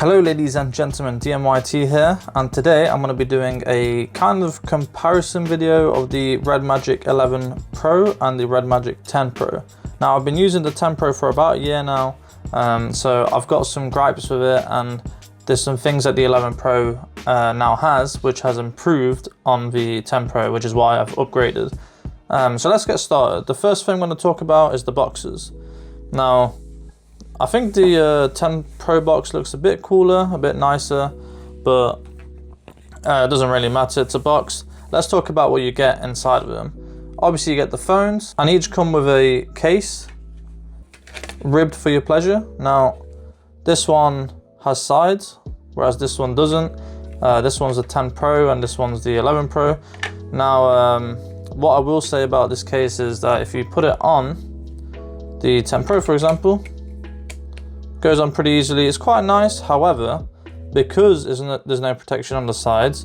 Hello ladies and gentlemen, DMYT here, and today I'm going to be doing a kind of comparison video of the RedMagic 11 Pro and the RedMagic 10 Pro. Now I've been using the 10 Pro for about a year now, so I've got some gripes with it, and there's some things that the 11 Pro now has which has improved on the 10 Pro, which is why I've upgraded. So let's get started. The first thing I'm going to talk about is the boxes. Now I think the 10 Pro box looks a bit cooler, a bit nicer, but it doesn't really matter, it's a box. Let's talk about what you get inside of them. Obviously you get the phones, and each come with a case, ribbed for your pleasure. Now, this one has sides, whereas this one doesn't. This one's the 10 Pro and this one's the 11 Pro. Now, what I will say about this case is that if you put it on the 10 Pro, for example, goes on pretty easily. It's quite nice. However, because there's no protection on the sides,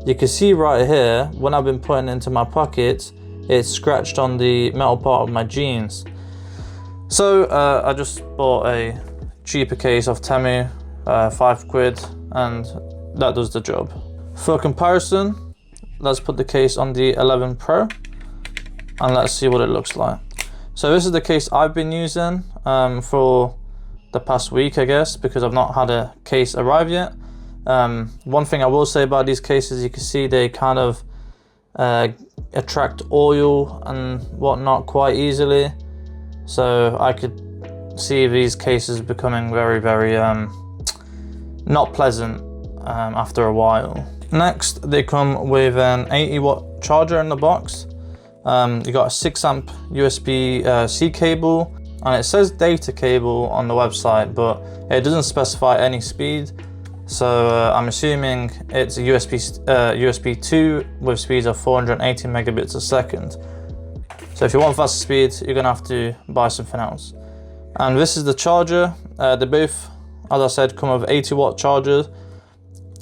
you can see right here when I've been putting it into my pocket, it's scratched on the metal part of my jeans. So I just bought a cheaper case off Temu, £5, and that does the job. For comparison, let's put the case on the 11 Pro and let's see what it looks like. So this is the case I've been using for the past week, I guess, because I've not had a case arrive yet. One thing I will say about these cases, you can see they kind of attract oil and whatnot quite easily. So I could see these cases becoming very, very not pleasant after a while. Next, they come with an 80-watt charger in the box. You got a 6-amp USB-C cable, and it says data cable on the website, but it doesn't specify any speed. So I'm assuming it's a USB 2 with speeds of 480 megabits a second. So if you want faster speeds, you're gonna have to buy something else. And this is the charger. They both, as I said, come with 80-watt chargers.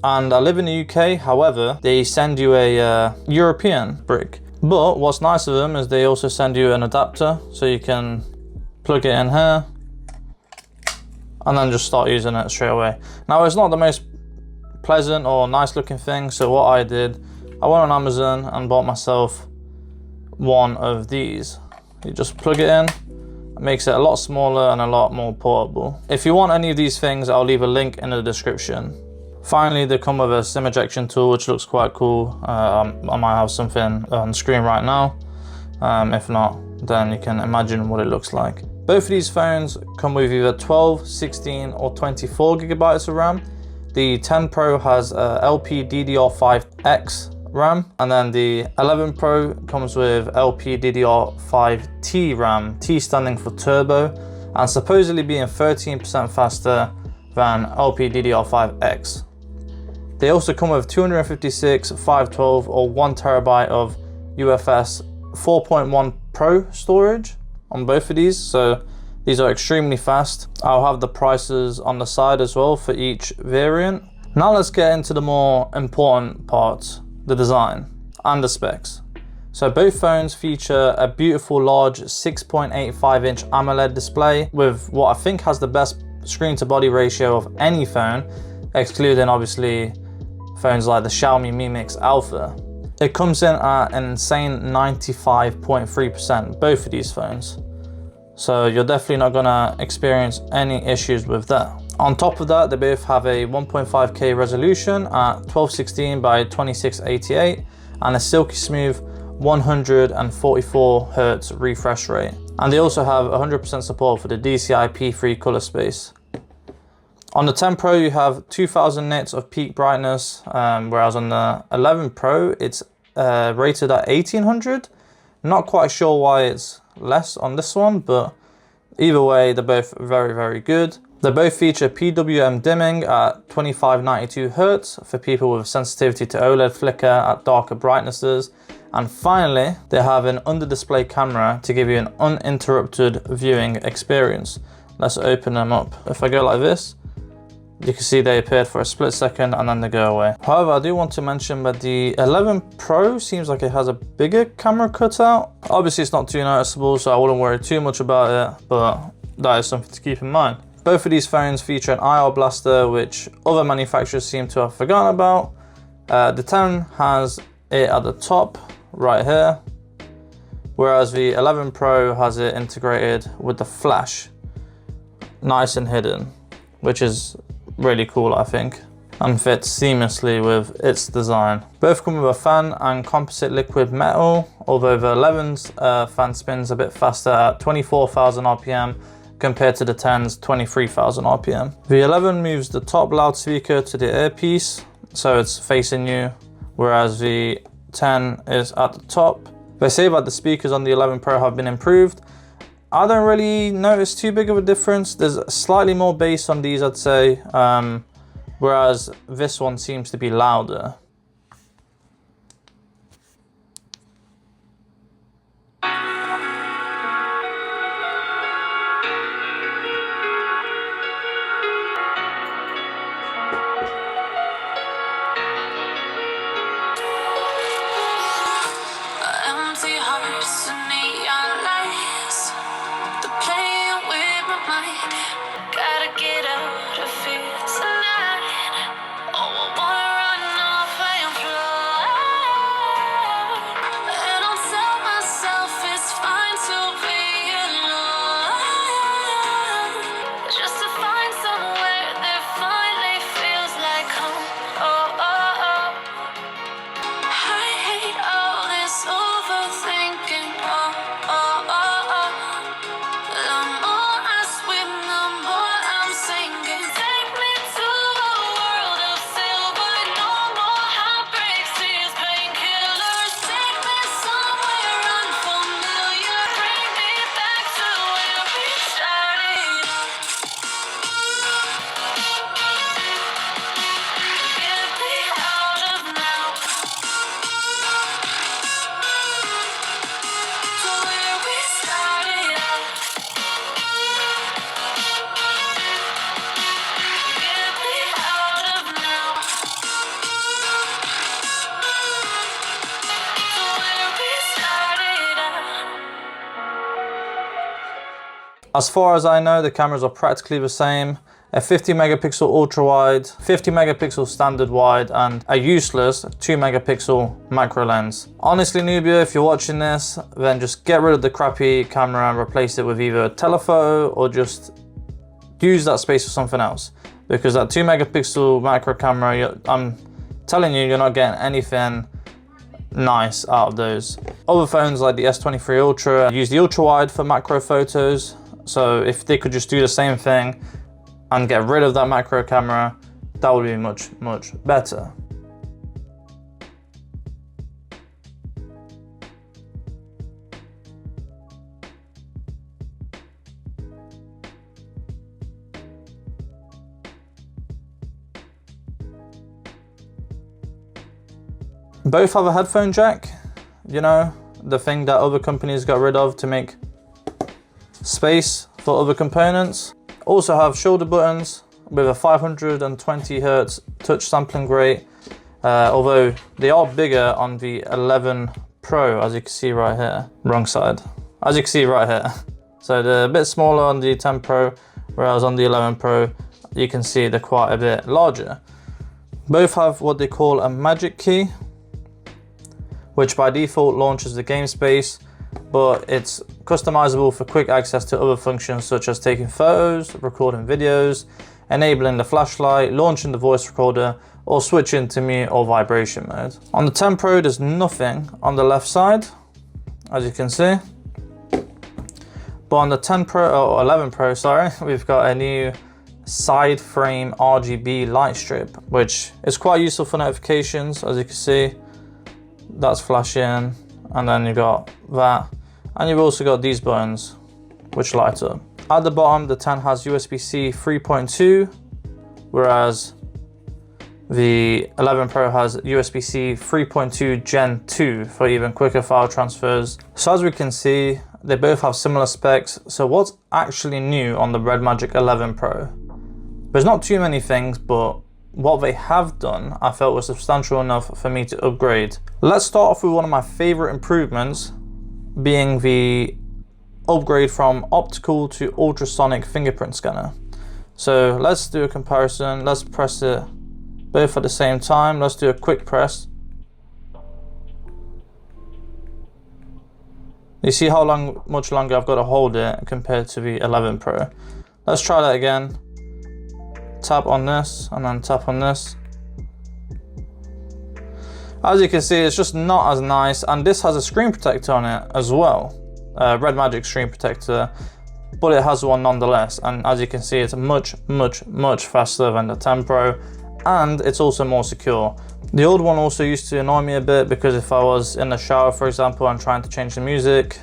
And I live in the UK, however, they send you a European brick. But what's nice of them is they also send you an adapter, so you can plug it in here and then just start using it straight away. Now, it's not the most pleasant or nice looking thing, so what I did, I went on Amazon and bought myself one of these. You just plug it in, it makes it a lot smaller and a lot more portable. If you want any of these things, I'll leave a link in the description. Finally, they come with a SIM ejection tool, which looks quite cool. I might have something on screen right now. If not, then you can imagine what it looks like. Both of these phones come with either 12, 16 or 24 gigabytes of RAM. The 10 Pro has LPDDR5X RAM, and then the 11 Pro comes with LPDDR5T RAM, T standing for turbo, and supposedly being 13% faster than LPDDR5X. They also come with 256, 512 or 1 terabyte of UFS 4.1 Pro storage on both of these, so these are extremely fast. I'll have the prices on the side as well for each variant. Now let's get into the more important parts, the design and the specs. So both phones feature a beautiful large 6.85-inch AMOLED display with what I think has the best screen to body ratio of any phone, excluding obviously phones like the Xiaomi Mi Mix Alpha. It comes in at an insane 95.3%, both of these phones. So you're definitely not gonna experience any issues with that. On top of that, they both have a 1.5K resolution at 1216 by 2688 and a silky smooth 144 Hz refresh rate. And they also have 100% support for the DCI-P3 color space. On the 10 Pro, you have 2000 nits of peak brightness, whereas on the 11 Pro, it's rated at 1800. Not quite sure why it's less on this one, but either way, they're both very, very good. They both feature PWM dimming at 2592 Hz for people with sensitivity to OLED flicker at darker brightnesses. And finally, they have an under-display camera to give you an uninterrupted viewing experience. Let's open them up. If I go like this, you can see they appeared for a split second and then they go away. However, I do want to mention that the 11 Pro seems like it has a bigger camera cutout. Obviously, it's not too noticeable, so I wouldn't worry too much about it, but that is something to keep in mind. Both of these phones feature an IR blaster, which other manufacturers seem to have forgotten about. The 10 has it at the top right here, whereas the 11 Pro has it integrated with the flash, nice and hidden, which is really cool, I think, and fits seamlessly with its design. Both come with a fan and composite liquid metal, although the 11's fan spins a bit faster at 24,000 RPM compared to the 10's 23,000 RPM. The 11 moves the top loudspeaker to the earpiece, so it's facing you, whereas the 10 is at the top. They say that the speakers on the 11 Pro have been improved. I don't really notice too big of a difference. There's slightly more bass on these, I'd say, whereas this one seems to be louder. As far as I know, the cameras are practically the same. A 50 megapixel ultra wide, 50 megapixel standard wide, and a useless 2 megapixel macro lens. Honestly, Nubia, if you're watching this, then just get rid of the crappy camera and replace it with either a telephoto or just use that space for something else. Because that 2 megapixel macro camera, I'm telling you, you're not getting anything nice out of those. Other phones like the S23 Ultra use the ultra wide for macro photos. So if they could just do the same thing and get rid of that macro camera, that would be much, much better. Both have a headphone jack, you know, the thing that other companies got rid of to make space for other components. Also have shoulder buttons with a 520 Hz touch sampling rate, although they are bigger on the 11 Pro, as you can see right here. Wrong side. As you can see right here. So they're a bit smaller on the 10 Pro, whereas on the 11 Pro, you can see they're quite a bit larger. Both have what they call a magic key, which by default launches the game space, but it's customizable for quick access to other functions such as taking photos, recording videos, enabling the flashlight, launching the voice recorder, or switching to mute or vibration mode. On the 10 Pro, there's nothing on the left side, as you can see. But on the 10 Pro, or 11 Pro, sorry, we've got a new side frame RGB light strip, which is quite useful for notifications, as you can see. That's flashing, and then you got that, and you've also got these buttons which light up. At the bottom, the 10 has USB-C 3.2, whereas the 11 Pro has USB-C 3.2 Gen 2 for even quicker file transfers. So as we can see, they both have similar specs. So what's actually new on the RedMagic 11 Pro? There's not too many things, but what they have done, I felt was substantial enough for me to upgrade. Let's start off with one of my favorite improvements, being the upgrade from optical to ultrasonic fingerprint scanner. So let's do a comparison. Let's press it both at the same time. Let's do a quick press. You see how much longer I've got to hold it compared to the 11 Pro. Let's try that again. Tap on this and then tap on this. As you can see, it's just not as nice, and this has a screen protector on it as well. RedMagic screen protector, but it has one nonetheless. And as you can see, it's much faster than the 10 Pro, and it's also more secure. The old one also used to annoy me a bit because if I was in the shower, for example, and trying to change the music,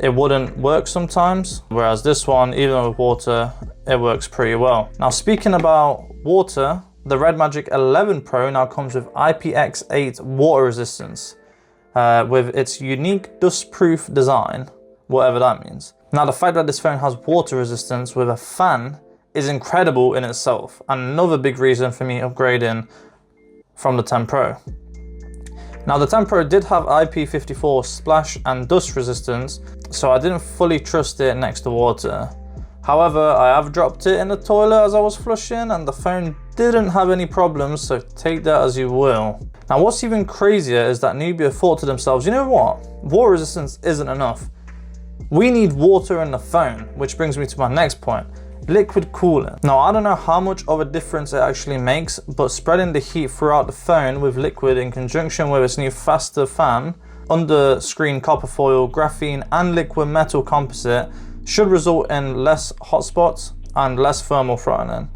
it wouldn't work sometimes. Whereas this one, even with water, it works pretty well. Now, speaking about water, the RedMagic 11 Pro now comes with IPX8 water resistance with its unique dust-proof design, whatever that means. Now, the fact that this phone has water resistance with a fan is incredible in itself, and another big reason for me upgrading from the 10 Pro. Now, the 10 Pro did have IP54 splash and dust resistance, so I didn't fully trust it next to water. However, I have dropped it in the toilet as I was flushing and the phone didn't have any problems, so take that as you will. Now, what's even crazier is that Nubia thought to themselves, you know what? Water resistance isn't enough. We need water in the phone, which brings me to my next point. Liquid cooling. Now, I don't know how much of a difference it actually makes, but spreading the heat throughout the phone with liquid in conjunction with its new faster fan, under screen copper foil, graphene and liquid metal composite should result in less hotspots and less thermal throttling.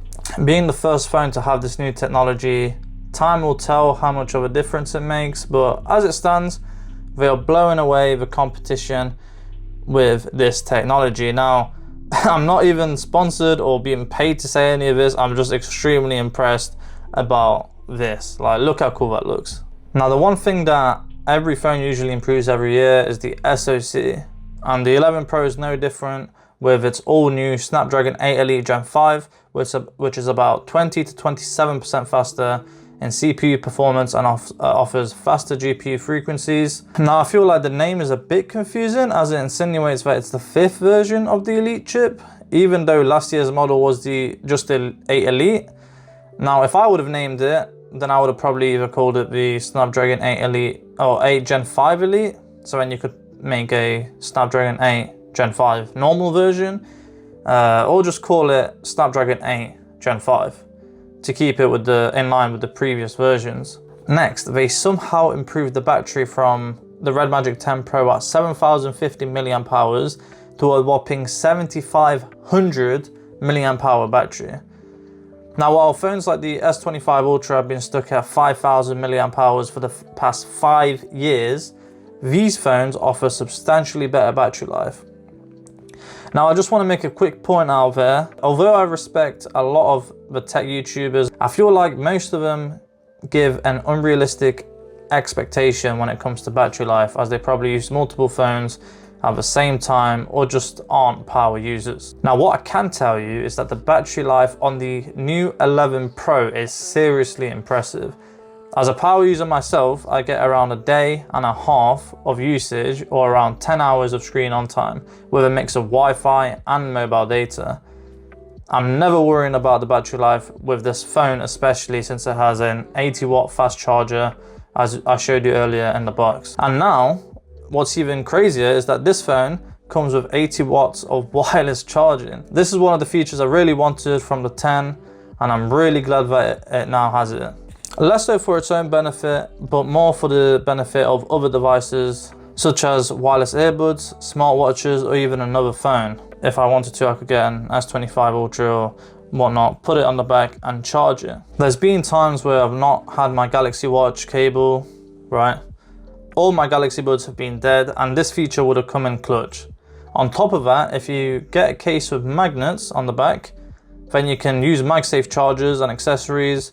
Being the first phone to have this new technology, time will tell how much of a difference it makes, but as it stands, they are blowing away the competition with this technology. Now, I'm not even sponsored or being paid to say any of this. I'm just extremely impressed about this. Like, look how cool that looks. Now, the one thing that every phone usually improves every year is the SoC. And the 11 Pro is no different with its all new Snapdragon 8 Elite Gen 5, which is about 20 to 27% faster in CPU performance and offers faster GPU frequencies. Now, I feel like the name is a bit confusing as it insinuates that it's the 5th version of the Elite chip, even though last year's model was just the 8 Elite. Now, if I would have named it, then I would have probably either called it the Snapdragon 8 Elite or 8 Gen 5 Elite. So then you could make a Snapdragon 8 Gen 5 normal version, or just call it Snapdragon 8 Gen 5. To keep it in line with the previous versions. Next, they somehow improved the battery from the RedMagic 10 Pro at 7,050 milliamp hours to a whopping 7,500 milliamp hour battery. Now, while phones like the S25 Ultra have been stuck at 5,000 milliamp hours for the past 5 years, these phones offer substantially better battery life. Now, I just want to make a quick point out there. Although I respect a lot of the tech YouTubers, I feel like most of them give an unrealistic expectation when it comes to battery life, as they probably use multiple phones at the same time or just aren't power users. Now, what I can tell you is that the battery life on the new 11 Pro is seriously impressive. As a power user myself, I get around a day and a half of usage, or around 10 hours of screen on time, with a mix of Wi-Fi and mobile data. I'm never worrying about the battery life with this phone, especially since it has an 80 watt fast charger, as I showed you earlier in the box. And now, what's even crazier is that this phone comes with 80 watts of wireless charging. This is one of the features I really wanted from the 10, and I'm really glad that it now has it. Less so for its own benefit, but more for the benefit of other devices, such as wireless earbuds, smartwatches, or even another phone. If I wanted to, I could get an S25 Ultra or whatnot, put it on the back and charge it. There's been times where I've not had my Galaxy Watch cable, right? All my Galaxy Buds have been dead, and this feature would have come in clutch. On top of that, if you get a case with magnets on the back, then you can use MagSafe chargers and accessories.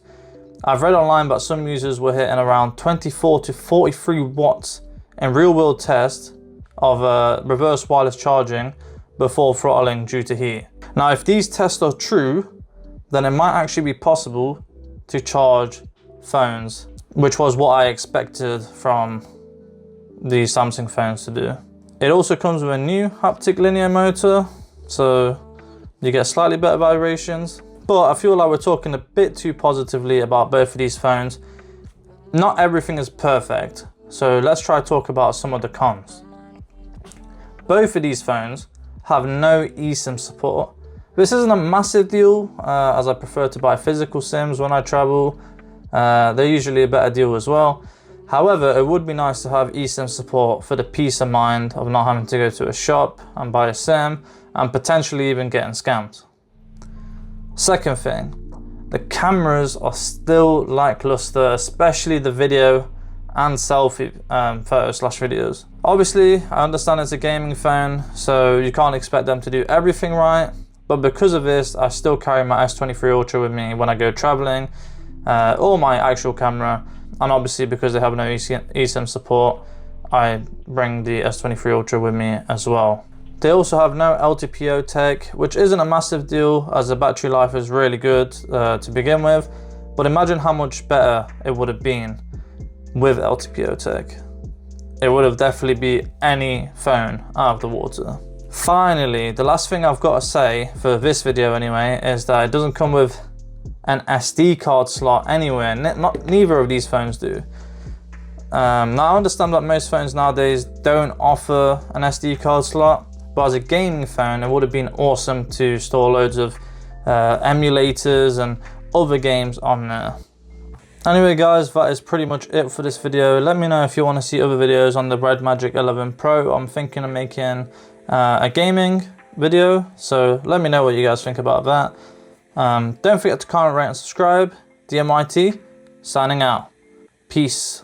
I've read online that some users were hitting around 24 to 43 watts in real-world tests of reverse wireless charging before throttling due to heat. Now, if these tests are true, then it might actually be possible to charge phones, which was what I expected from the Samsung phones to do. It also comes with a new haptic linear motor, so You get slightly better vibrations, but I feel like we're talking a bit too positively about both of these phones. Not everything is perfect, so let's try to talk about some of the cons. Both of these phones have no eSIM support. This isn't a massive deal, as I prefer to buy physical SIMs when I travel. They're usually a better deal as well. However, it would be nice to have eSIM support for the peace of mind of not having to go to a shop and buy a SIM and potentially even getting scammed. Second thing, the cameras are still lackluster, especially the video and selfie photos/videos. Obviously, I understand it's a gaming phone, so you can't expect them to do everything right. But because of this, I still carry my S23 Ultra with me when I go traveling, or my actual camera. And obviously, because they have no eSIM support, I bring the S23 Ultra with me as well. They also have no LTPO tech, which isn't a massive deal as the battery life is really good to begin with. But imagine how much better it would have been with LTPO tech. It would have definitely beat any phone out of the water. Finally, the last thing I've got to say for this video anyway is that it doesn't come with an SD card slot anywhere. Neither of these phones do. Now I understand that most phones nowadays don't offer an SD card slot, but as a gaming phone it would have been awesome to store loads of emulators and other games on there. Anyway guys, that is pretty much it for this video. Let me know if you want to see other videos on the RedMagic 11 Pro. I'm thinking of making a gaming video, so let me know what you guys think about that. Don't forget to comment, rate and subscribe. DMYT signing out. Peace.